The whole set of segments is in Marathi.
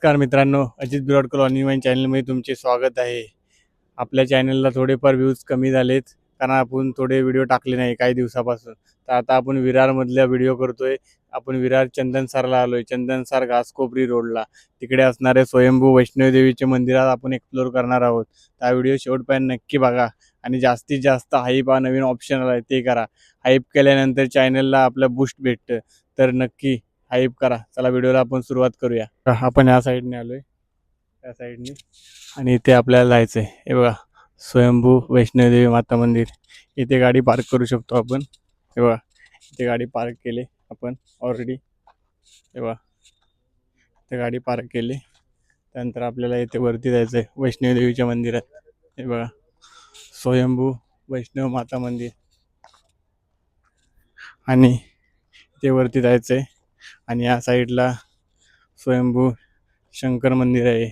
नमस्कार मित्रांनो, अजित बिरोडकर ऑनलाईन चॅनलमध्ये तुमचे स्वागत आहे. आपल्या चॅनलला थोडेफार व्ह्यूज कमी झालेत कारण आपण थोडे व्हिडिओ टाकले नाही काही दिवसापासून. तर आता आपण विरारमधल्या व्हिडिओ करतोय. आपण विरार चंदनसारला आलोय. चंदनसार घासकोपरी रोडला तिकडे असणारे स्वयंभू वैष्णोदेवीचे मंदिरात आपण एक्सप्लोर करणार आहोत. हा व्हिडिओ शेवटपर्यंत नक्की बघा आणि जास्तीत जास्त हाईप हा नवीन ऑप्शन आला ते करा. हाईप केल्यानंतर चॅनलला आपलं बूस्ट भेटतं, तर नक्की हाईप करा. चला व्हिडिओला आपण सुरुवात करूया. आपण या साईडने आलोय, त्या साईडने, आणि इथे आपल्याला जायचं आहे. हे बघा, स्वयंभू वैष्णोदेवी माता मंदिर. इथे गाडी पार्क करू शकतो आपण. हे बघा, इथे गाडी पार्क केली आपण ऑलरेडी. हे बघा, इथे गाडी पार्क केली. त्यानंतर आपल्याला इथे वरती जायचं आहे वैष्णोदेवीच्या मंदिरात. हे बघा, स्वयंभू वैष्णव माता मंदिर, आणि ते वरती जायचं आहे. आणि या साईडला स्वयंभू शंकर मंदिर आहे,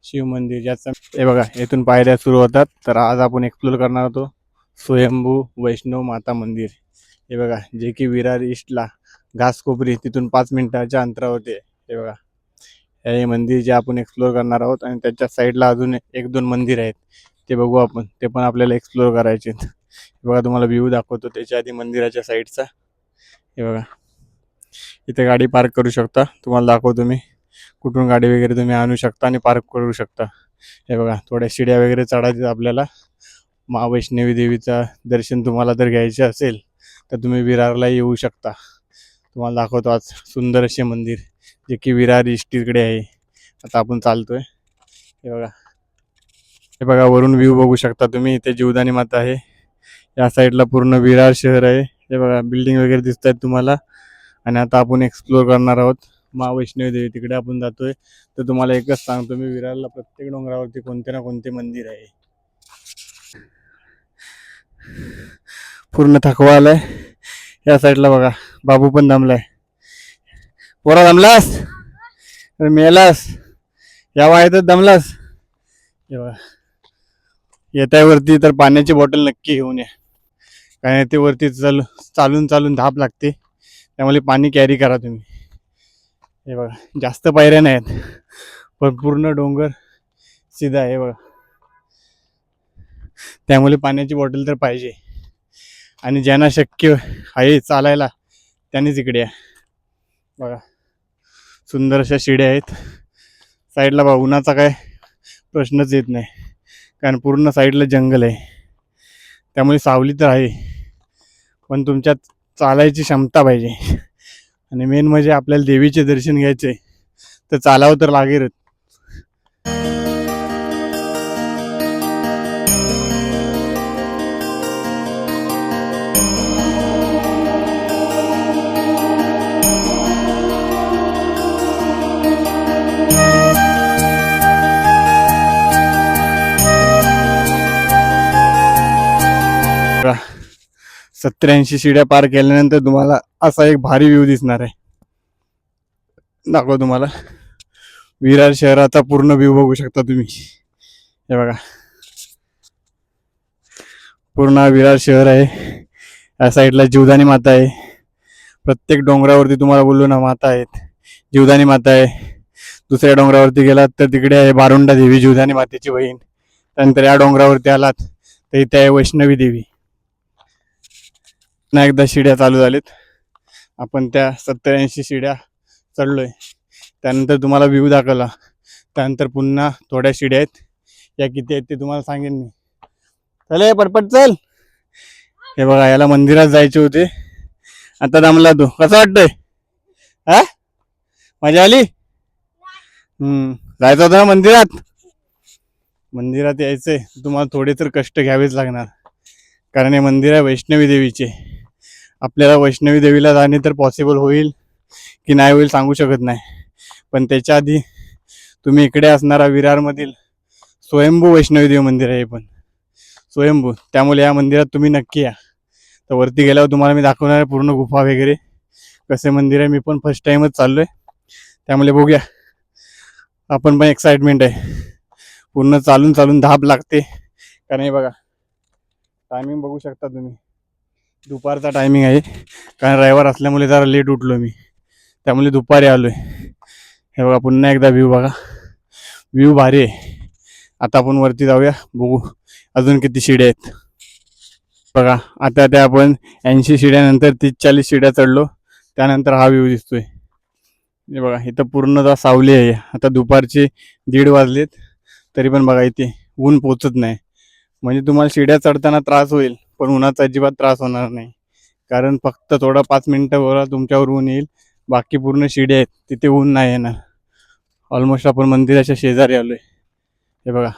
शिव मंदिर ज्याचा. हे बघा, इथून पायऱ्या सुरू होतात. तर आज आपण एक्सप्लोर करणार होतो स्वयंभू वैष्णव माता मंदिर. हे बघा, जे की विरार ईस्टला घासकोपरी तिथून 5 मिनिटाच्या अंतरावरती आहे. हे बघा, हे मंदिर जे आपण एक्सप्लोर करणार आहोत. आणि त्याच्या साईडला अजून 1-2 मंदिर आहेत, ते बघू आपण. ते पण आपल्याला एक्सप्लोर करायचे. हे बघा, तुम्हाला व्ह्यू दाखवतो त्याच्या आधी मंदिराच्या साईडचा. हे बघा, इथे गाडी पार्क करू शकता. तुम्हाला दाखवतो मी कुठून गाडी वगैरे तुम्ही आणू शकता आणि पार्क करू शकता. हे बघा, थोड्या शिड्या वगैरे चढायचं आपल्याला. महावैष्णवी देवीचा दर्शन तुम्हाला जर घ्यायचे असेल तर तुम्ही विरारला येऊ शकता. तुम्हाला दाखवतो आज सुंदर असे मंदिर जे की विरार ईस्टकडे आहे. आता आपण चालतोय. हे बघा, वरून व्ह्यू बघू शकता तुम्ही. इथे जीवदानी माता आहे. या साईडला पूर्ण विरार शहर आहे. हे बघा, बिल्डिंग वगैरे दिसत आहेत तुम्हाला. आणि आता आपण एक्सप्लोर करणार आहोत महावैष्णवी देवी. तिकडे आपण जातोय. तर तुम्हाला एकच सांगतो मी, विरारला प्रत्येक डोंगरावरती कोणते ना कोणते मंदिर आहे. पूर्ण थकवा आलाय. या साईडला बघा, बाबू पण दमलाय. पोरा दमलास, मेलास, या वायतच दमलास. हे बघा, येत्या वरती तर पाण्याची बॉटल नक्की घेऊन या, कारण ते वरती चालून चालून धाप लागते. त्यामुळे पाणी कॅरी करा तुम्ही. हे बघा, जास्त पायऱ्या नाहीत पण पूर्ण डोंगर सीधा आहे बघा. त्यामुळे पाण्याची बॉटल तर पाहिजे. आणि ज्यांना शक्य आहे चालायला त्यांनीच इकडे या. बघा, सुंदर अशा शिड्या आहेत. साईडला बघा, उन्हाचा काय प्रश्नच येत नाही, कारण पूर्ण साईडला जंगल आहे. त्यामुळे सावली तर आहे, पण तुमच्यात चालायची क्षमता पाहिजे. आणि मेन म्हणजे आपल्याला देवीचे दर्शन घ्यायचे तर चालावं तर लागेलच. बघा, 87 शिड्या पार केल्यानंतर तुम्हाला असा एक भारी व्ह्यू दिसणार आहे. दाखव तुम्हाला. विरार शहराचा पूर्ण व्ह्यू बघू शकता तुम्ही. हे बघा, पूर्ण विरार शहर आहे. या साईडला जीवदानी माता आहे. प्रत्येक डोंगरावरती तुम्हाला बोललो ना, माता आहेत. जीवदानी माता आहे. दुसऱ्या डोंगरावरती गेलात तर तिकडे आहे बारुंडा देवी, जीवदानी मातेची बहीण. त्यानंतर या डोंगरावरती आलात तर इथे आहे वैष्णवी देवी. पुन्हा एकदा शिड्या चालू झालीत. आपण त्या 87 शिड्या चढलोय. त्यानंतर तुम्हाला व्ह्यू दाखवला. त्यानंतर पुन्हा थोड्या शिड्या आहेत. या किती आहेत ते तुम्हाला सांगेन मी. चल पटपट चल. हे बघा, याला मंदिरात जायचे होते. आता दमला तू. कसं वाटतंय? हा, मजा आली? जायचं होतं ना मंदिरात. मंदिरात यायचंय तुम्हाला थोडे तर कष्ट घ्यावेच लागणार, कारण हे मंदिर आहे वैष्णवी देवीचे. आपल्याला वैष्णवी देवीला जाणे तर पॉसिबल होईल की नाही होईल सांगू शकत नाही, पण त्याच्या आधी तुम्ही इकडे असणारा विरारमधील स्वयंभू वैष्णवी देवी मंदिर आहे. पण स्वयंभू, त्यामुळे या मंदिरात तुम्ही नक्की या. तर वरती गेल्यावर तुम्हाला मी दाखवणार आहे पूर्ण गुफा वगैरे कसे मंदिर आहे. मी पण फर्स्ट टाइमच चाललोय, त्यामुळे बघूया. आपण पण एक्साइटमेंट आहे. पूर्ण चालून चालून धाप लागते, कारण हे बघा टायमिंग बघू शकता तुम्ही. दुपारचा टायमिंग आहे, कारण रविवार असल्यामुळे जरा लेट उठलो मी, त्यामुळे दुपारी आलोय. हे बघा पुन्हा एकदा व्ह्यू बघा, व्ह्यू भारी आहे. आता आपण वरती जाऊया, बघू अजून किती शिड्या आहेत. बघा आता त्या आपण 80 शिड्यानंतर 30-40 शिड्या चढलो, त्यानंतर हा व्ह्यू दिसतोय. हे बघा इथं पूर्णतः सावली आहे. आता दुपारचे 1:30 वाजलेत, तरी पण बघा इथे ऊन पोचत नाही. म्हणजे तुम्हाला शिड्या चढताना त्रास होईल, पण उन्हाचा अजिबात त्रास होणार नाही. कारण फक्त थोडा 5 मिनिटं वर तुमच्यावर ऊन येईल, बाकी पूर्ण शिड्या आहेत तिथे ऊन नाही येणार. ऑलमोस्ट आपण मंदिराच्या शेजारी आलोय. हे बघा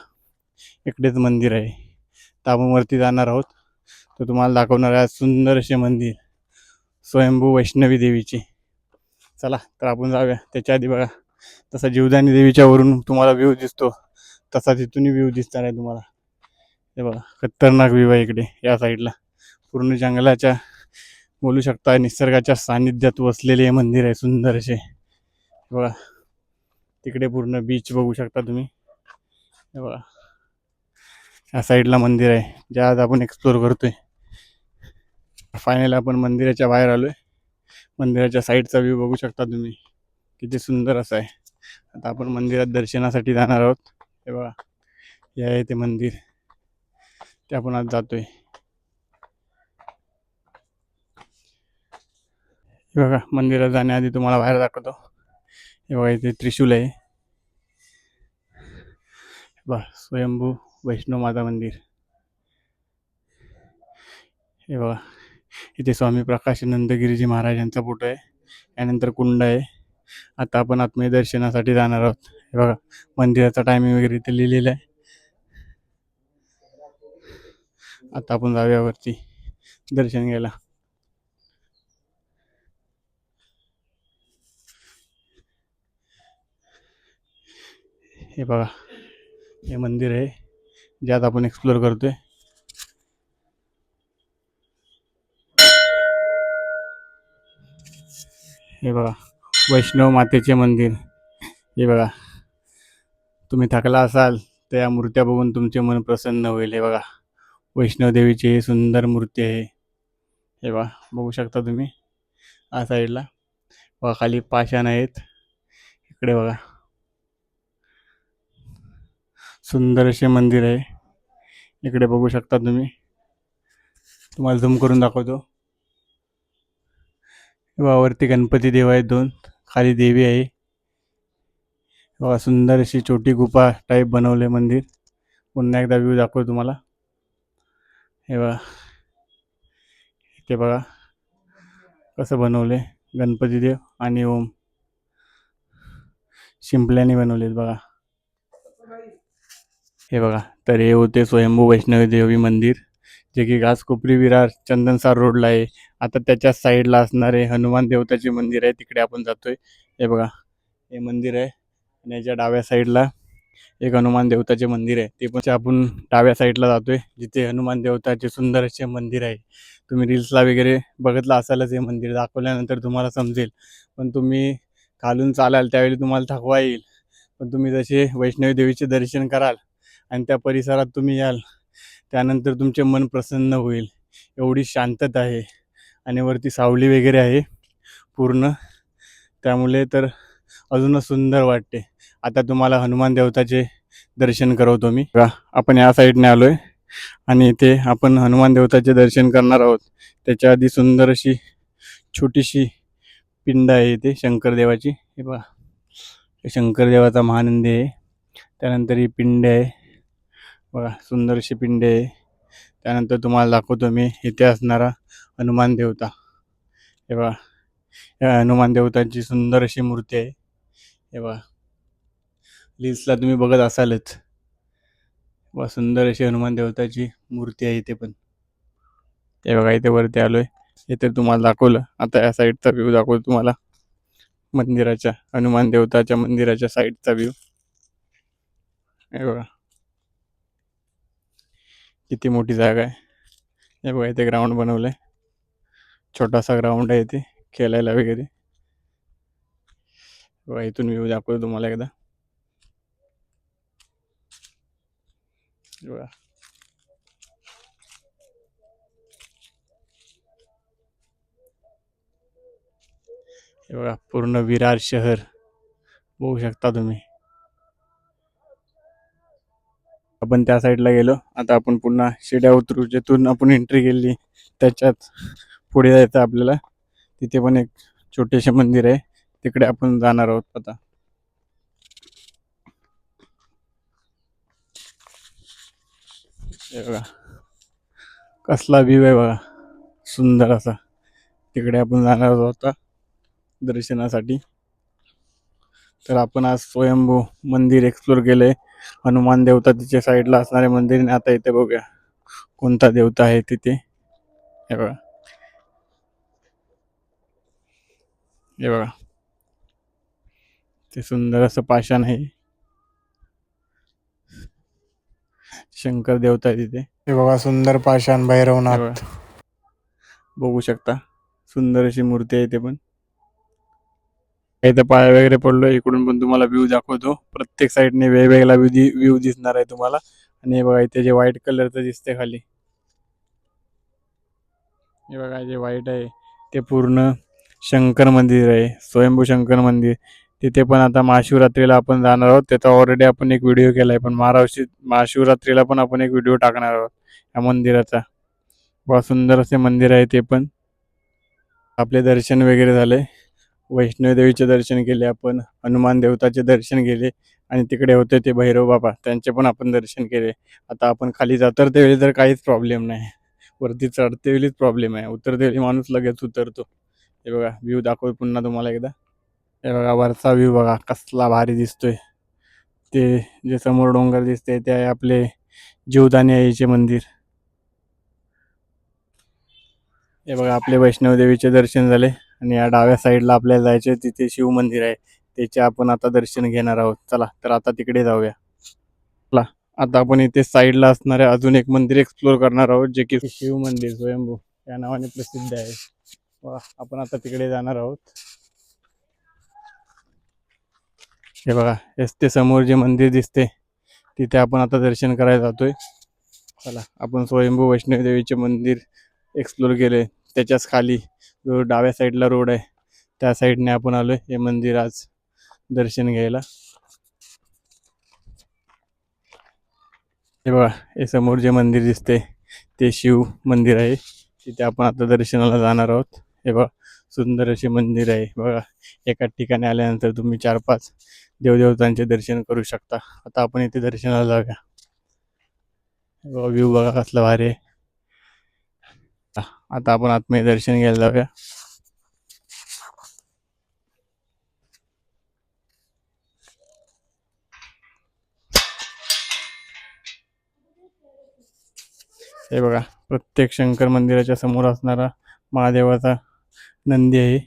इकडेच मंदिर आहे, तर आपण वरती जाणार आहोत. तर तुम्हाला दाखवणार आहे सुंदर असे मंदिर स्वयंभू वैष्णवी देवीचे. चला तर आपण जाऊया. त्याच्या आधी बघा तसा जीवदानी देवीच्या वरून तुम्हाला व्ह्यू दिसतो, तसा तिथूनही व्ह्यू दिसणार आहे तुम्हाला. हे बघा खतरनाक व्ह्यू आहे इकडे या साईडला, पूर्ण जंगलाच्या बोलू शकता निसर्गाच्या सानिध्यात वसलेले हे मंदिर आहे सुंदर असे. बघा तिकडे पूर्ण बीच बघू शकता तुम्ही. हे बघा या साईडला मंदिर आहे जे आज आपण एक्सप्लोर करतोय. फायनल आपण मंदिराच्या बाहेर आलोय. मंदिराच्या साईडचा व्ह्यू बघू शकता तुम्ही, किती सुंदर असा आहे. आता आपण मंदिरात दर्शनासाठी जाणार आहोत. हे बघा हे आहे ते मंदिर, ते आपण आज जातोय. हे बघा मंदिरात जाण्याआधी तुम्हाला बाहेर दाखवतो. हे बघा इथे त्रिशूल आहे. बघा स्वयंभू वैष्णव माता मंदिर. हे बघा इथे स्वामी प्रकाशानंद गिरीजी महाराजांचा फोटो आहे. यानंतर कुंड आहे. आता आपण आत्मीय दर्शनासाठी जाणार आहोत. हे बघा मंदिराचा टायमिंग वगैरे इथे लिहिलेला आहे. आता आपण जाऊया वरती दर्शन घ्यायला. हे बघा हे मंदिर आहे जे आज आपण एक्सप्लोर करतोय. हे बघा वैष्णव मातेचे मंदिर. हे बघा तुम्ही थकला असाल तर या मूर्त्या बघून तुमचे मन प्रसन्न होईल. हे बघा वैष्णव देवीची सुंदर मूर्ती आहे. हे बघा बघू शकता तुम्ही या साईडला. बघा खाली पाषाण आहेत. इकडे बघा सुंदर असे मंदिर आहे. इकडे बघू शकता तुम्ही, तुम्हाला झूम करून दाखवतो. बघा वरती गणपती देव आहेत 2, खाली देवी आहे. बघा सुंदर अशी छोटी गुफा टाईप बनवले मंदिर. पुन्हा एकदा व्ह्यू दाखवतो तुम्हाला. हे बघा इथे बघा कसं बनवले गणपती देव आणि ओम शिंपल्याने बनवलेत बघा. हे बघा तर हे होते स्वयंभू वैष्णवी देवी मंदिर, जे की घासकोपरी विरार चंदनसार रोडला आहे. आता त्याच्या साईडला असणारे हनुमान देवताचे मंदिर आहे, तिकडे आपण जातोय. हे बघा हे मंदिर आहे आणि याच्या डाव्या साईडला एक हनुमान देवताचे मंदिर आहे. ते पण आपण डाव्या साईडला जातोय, जिथे हनुमान देवताचे सुंदर असे मंदिर आहे. तुम्ही रील्सला वगैरे बघितलं असालच, हे मंदिर दाखवल्यानंतर तुम्हाला समजेल. पण तुम्ही खालून चालाल त्यावेळी तुम्हाला थकवा येईल, पण तुम्ही जसे वैष्णवी देवीचे दर्शन कराल आणि त्या परिसरात तुम्ही याल, त्यानंतर तुमचे मन प्रसन्न होईल. एवढी शांतता आहे आणि वरती सावली वगैरे आहे पूर्ण, त्यामुळे तर अजूनच सुंदर वाटते. आता तुम्हाला हनुमान देवताचे दर्शन करवतो मी. आपण या साईडने आलोय आणि इथे आपण हनुमान देवताचे दर्शन करणार आहोत. त्याच्या आधी सुंदर अशी छोटीशी पिंड आहे इथे शंकरदेवाची. हे बघा शंकरदेवाचा महानंदी आहे. त्यानंतर ही पिंड आहे बघा, सुंदर अशी पिंड आहे. त्यानंतर तुम्हाला दाखवतो मी इथे असणारा हनुमान देवता. हे बघा या हनुमान देवतांची सुंदर अशी मूर्ती आहे. हे बघा रील्सला तुम्ही बघत असालच. व सुंदर अशी हनुमान देवताची मूर्ती आहे इथे पण. हे बघा इथे वरती आलोय, इथे तुम्हाला दाखवलं. आता या साईडचा व्ह्यू दाखवतो तुम्हाला मंदिराच्या, हनुमान देवताच्या मंदिराच्या साईडचा व्ह्यू. हे बघा किती मोठी जागा आहे. हे बघा इथे ग्राउंड बनवलंय, छोटासा ग्राउंड आहे इथे खेळायला वगैरे. बघा इथून व्ह्यू दाखवतो तुम्हाला एकदा. बघा हे बघा पूर्ण विरार शहर बघू शकता तुम्ही. आपण त्या साईडला गेलो. आता आपण पुन्हा शिड्या उतरू, जिथून आपण एंट्री केली त्याच्यात पुढे जायचं आपल्याला. तिथे पण एक छोटेसे मंदिर आहे, तिकडे आपण जाणार आहोत आता. हे बघा कसला व्ह्यू आहे बघा, सुंदर असा. तिकडे आपण जाणार आहोत आता दर्शनासाठी. तर आपण आज स्वयंभू मंदिर एक्सप्लोर केलंय. हनुमान देवता तिच्या साईडला असणारे मंदिर. आणि आता इथे बघूया कोणता देवता आहे तिथे. हे बघा, हे बघा ते सुंदर असं पाषाण आहे, शंकर देवता आहे तिथे. हे बघा सुंदर पाषाण भैरवनाथ, बघू शकता. सुंदर अशी मूर्ती आहे. ते पण इथं पाय वगैरे पडलो. इकडून पण तुम्हाला व्ह्यू दाखवतो. प्रत्येक साईडने वेगवेगळा व्ह्यू दिसणार आहे तुम्हाला. आणि हे बघा इथे जे व्हाईट कलरचं दिसते खाली, हे बघा जे व्हाईट आहे ते पूर्ण शंकर मंदिर आहे, स्वयंभू शंकर मंदिर. तिथे पण आता महाशिवरात्रीला आपण जाणार आहोत. त्याचा ऑलरेडी आपण एक व्हिडिओ केला आहे, पण महाशिवरात्रीला पण आपण एक व्हिडिओ टाकणार आहोत या मंदिराचा. बहुत सुंदर असे मंदिर आहे ते पण. आपले दर्शन वगैरे झाले. वैष्णोदेवीचे दर्शन केले आपण, हनुमान देवताचे दर्शन केले, आणि तिकडे होते ते भैरव बाबा, त्यांचे पण आपण दर्शन केले. आता आपण खाली जातरते वेळी तर काहीच प्रॉब्लेम नाही, वरती चढते वेळीच प्रॉब्लेम आहे. उतरते वेळी माणूस लगेच उतरतो. हे बघा व्ह्यू दाखव पुन्हा तुम्हाला एकदा. हे बघा वरचा व्ह्यू बघा कसला भारी दिसतोय. ते जे समोर डोंगर दिसते ते आहे आपले जीवदानी आईचे मंदिर. हे बघा आपले वैष्णवदेवीचे दर्शन झाले. आणि या डाव्या साईडला आपल्याला जायचे, तिथे शिव मंदिर आहे, त्याचे आपण आता दर्शन घेणार आहोत. चला तर आता तिकडे जाऊया. चला आता आपण इथे साईडला असणारे अजून एक मंदिर एक्सप्लोर करणार आहोत, जे की शिव मंदिर स्वयंभू या नावाने प्रसिद्ध आहे. आपण आता तिकडे जाणार आहोत. हे बघा ते समोर जे मंदिर दिसते तिथे आपण आता दर्शन करायला जातोय. चला आपण स्वयंभू वैष्णवदेवीचे मंदिर एक्सप्लोर केले. त्याच्याच खाली जो डाव्या साईडला रोड आहे त्या साईडने आपण आलोय हे मंदिर आज दर्शन घ्यायला. हे बघा हे समोर जे मंदिर दिसते ते शिव मंदिर आहे, तिथे आपण आता दर्शनाला जाणार आहोत. हे बघा सुंदर असे मंदिर आहे बघा. एका ठिकाणी आल्यानंतर तुम्ही 4-5 देवदेवतांचे दर्शन करू शकता. आता आपण इथे दर्शनाला जाऊया. व्ह्यू बघा कसला भारी आहे. आता आपण आतमध्ये दर्शन घ्यायला जाऊया. हे बघा प्रत्येक शंकर मंदिराच्या समोर असणारा महादेवाचा नंदी आहे.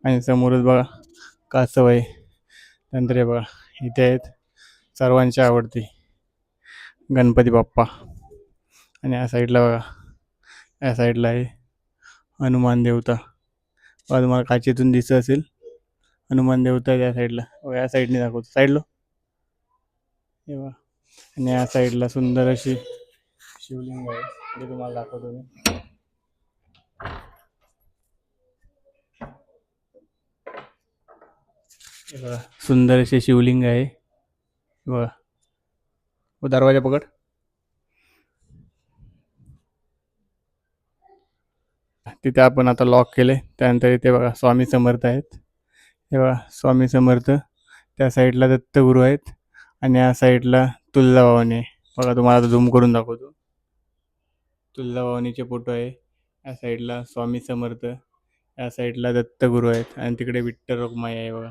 आणि समोरच बघा कासव आहे. नंतर हे बघा इथे आहेत सर्वांची आवडती गणपती बाप्पा. आणि या साईडला बघा, या साईडला आहे हनुमान देवता. बघा तुम्हाला काचेतून दिसत असेल, हनुमान देवता आहे त्या साईडला. या साईडने दाखवतो साईडला. हे बघा आणि या साईडला सुंदर अशी शिवलिंग आहे, ते तुम्हाला दाखवतो मी. हे बघा सुंदर असे शिवलिंग आहे बघा. वो दरवाजा पकड. तिथे आपण आता लॉक केले. त्यानंतर इथे बघा स्वामी समर्थ आहेत. हे बघा स्वामी समर्थ. त्या साईडला दत्तगुरू आहेत आणि या साईडला तुळजाभवानी आहे. बघा तुम्हाला आता झूम करून दाखवतो. तुळजाभवानीचे फोटो आहे. या साईडला स्वामी समर्थ, या साईडला दत्तगुरू आहेत, आणि तिकडे विठ्ठल रखुमाई आहे बघा.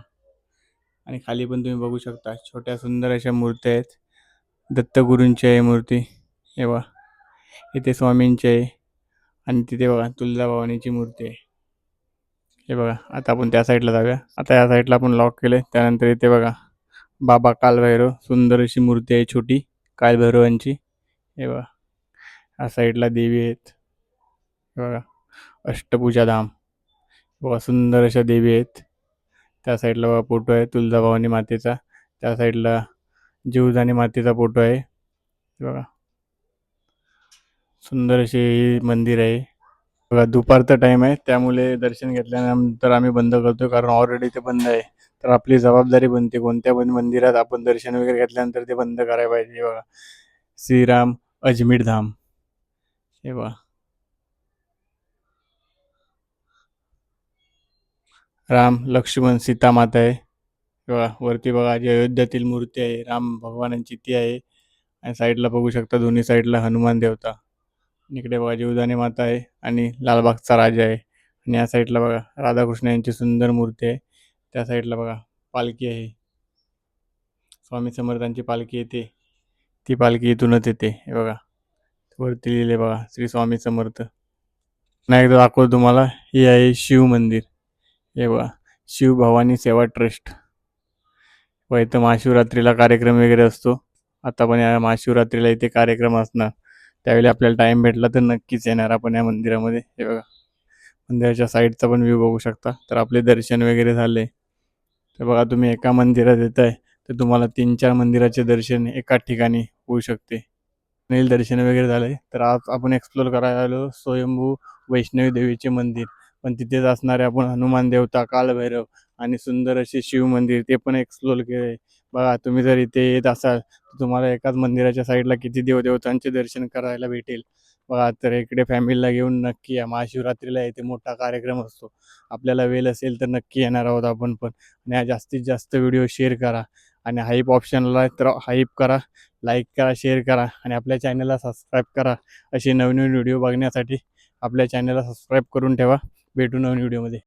आणि खाली पण तुम्ही बघू शकता छोट्या सुंदर अशा मूर्त्या आहेत. दत्तगुरूंची आहे मूर्ती. हे बघा इथे स्वामींची आहे, आणि तिथे बघा तुळजाभवानीची मूर्ती आहे. हे बघा आता आपण त्या साईडला जाऊया. आता या साईडला आपण लॉक केले. त्यानंतर इथे बघा बाबा कालभैरव, सुंदर अशी मूर्ती आहे छोटी कालभैरवांची. हे बघा या साईडला देवी आहेत. हे बघा अष्टपूजा धाम. बघा सुंदर अशा देवी आहेत. त्या साईडला बघा फोटो आहे तुळजाभवानी मातेचा. त्या साईडला जीवदानी मातेचा फोटो आहे. बघा सुंदर असे मंदिर आहे. बघा दुपारचा टाइम आहे, त्यामुळे दर्शन घेतल्यानंतर आम्ही बंद करतो, कारण ऑलरेडी ते बंद आहे. तर आपली जबाबदारी बनते कोणत्या पण मंदिरात आपण दर्शन वगैरे घेतल्यानंतर ते बंद करायला पाहिजे. हे बघा, श्रीराम अजमेर धाम. हे बघा, राम लक्ष्मण सीता माता आहे. बघा वरती बघा, जी अयोध्यातील मूर्ती आहे राम भगवानांची ती आहे. आणि साईडला बघू शकता, दोन्ही साईडला हनुमान देवता. इकडे बघा जीवदानी माता आहे आणि लालबागचा राजा आहे. आणि या साईडला बघा राधाकृष्ण यांची सुंदर मूर्ती आहे. त्या साईडला बघा पालखी आहे, स्वामी समर्थांची पालखी येते. ती पालखी इथूनच येते. हे बघा वरती लिहिले बघा श्री स्वामी समर्थ. पुन्हा एकदा दाखवतो तुम्हाला. हे आहे शिव मंदिर. हे बघा, शिव भवानी सेवा ट्रस्ट. व इथं महाशिवरात्रीला कार्यक्रम वगैरे असतो. आता पण या महाशिवरात्रीला इथे कार्यक्रम असणार. त्यावेळी आपल्याला टाइम भेटला तर नक्कीच येणार आपण या मंदिरामध्ये. हे बघा, मंदिराच्या साईडचा पण व्ह्यू बघू शकता. तर आपले दर्शन वगैरे झाले. तर बघा, तुम्ही एका मंदिरात येत आहे तर तुम्हाला 3-4 मंदिराचे दर्शन एकाच ठिकाणी होऊ शकते. नील दर्शन वगैरे झाले. तर आज आपण एक्सप्लोर करायला आलो स्वयंभू वैष्णवी देवीचे मंदिर. पण तिथेच असणारे आपण हनुमान देवता, कालभैरव आणि सुंदर असे शिव मंदिर ते पण एक्सप्लोर केले. बघा, तुम्ही जर इथे येत असाल तर तुम्हाला एकाच मंदिराच्या साईडला किती देवदेवतांचे दर्शन करायला भेटेल. बघा, तर इकडे फॅमिलीला घेऊन नक्की या. महाशिवरात्रीला इथे मोठा कार्यक्रम असतो. आपल्याला वेळ असेल तर नक्की येणार आहोत आपण पण. आणि हा जास्तीत जास्त व्हिडिओ शेअर करा. आणि हाईप ऑप्शनला तर हाईप करा, लाईक करा, शेअर करा आणि आपल्या चॅनलला सबस्क्राईब करा. असे नवनवीन व्हिडिओ बघण्यासाठी आपल्या चॅनलला सबस्क्राईब करून ठेवा. भेटू नवीन व्हिडिओमध्ये.